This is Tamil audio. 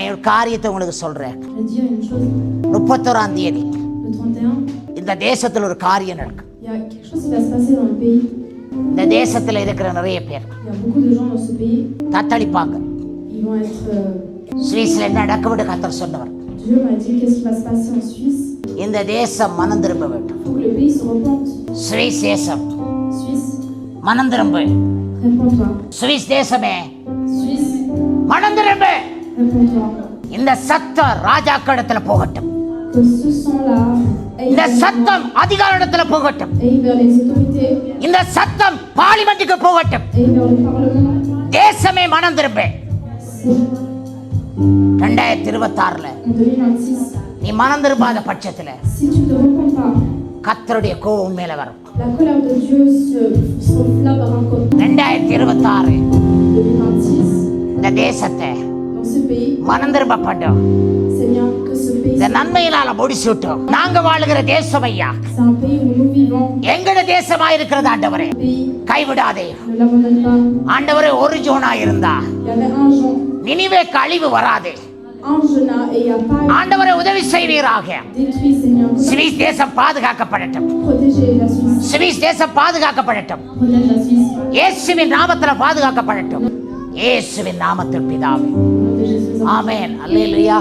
நான் ஒரு காரியத்தை உங்களுக்கு சொல்றேன். Je vais dire une chose. 31ஆம் தேதி Le 31, இந்த தேசத்துல ஒரு காரியம் நடக்கும். il y a quelque chose qui va se passer dans le pays. இந்த தேசத்துல இருக்கிற நிறைய பேர் Il y a beaucoup de gens dans ce pays. தத்தளிப்பாங்க. Ils vont être. சுவிஸ்ல என்ன நடக்கும்னு கர்த்தர் சொன்னவர். Dieu m'a dit qu'est-ce qui va se passer en Suisse. இந்த தேசம் மனம் திரும்ப வேண்டும். Il faut que le pays se repente. Swiss தேசம் Suisse, மனம் திரும்ப. réponds-toi. சுவிஸ் தேசமே Suisse, மனம் திரும்ப. réponds-toi. இந்த சத்தம் ராஜாக்களிடத்துல போகட்டும். Que ce sang-là இந்த aille சத்தம் அதிகாரத்துல போகட்டும். vers les autorités, இந்த சத்தம் பார்லிமெண்ட்டுக்கு போகட்டும். aille vers le Parlement. தேசமே மனம் திரும்ப. C'est 2026 en 2026. நீ மனம் திரும்பாத பட்சத்துல Si tu ne te repens pas, கர்த்தருடைய கோபம் மேல வரும். la colère de Dieu s'enflammera comme 2026 2026. இந்த தேசத்தை Dans ce pays, மனம் திரும்ப பண்ணும். Seigneur, que ce pays, இந்த நன்மையினால முடிச்சுட்டோம். நாங்க வாழுகிற தேசம் ஐயா c'est un pays où nous vivons, எங்கட தேசமா இருக்கிறது ஆண்டவரே. un pays, கைவிடாதே ne l'abandonne pas. ஆண்டவரே. ஒரு ஜோனா இருந்தா Il y avait un Jean, நினிவேக்கு அழிவு வராது. un Jonah, et il n'y a pas ஆண்டவரே உதவி செய்வீராக. détruit, Seigneur. சுவிஸ் தேசம் பாதுகாக்கப்படட்டும். Protégez la Suisse. சுவிஸ் தேசம் பாதுகாக்கப்படட்டும். Protège la Suisse. இயேசுவின் நாமத்துல பாதுகாக்கப்படட்டும். இயேசுவின் நாமத்தில் பிதாவே Protégez ce sang. ஆமென். அல்லேலூயா.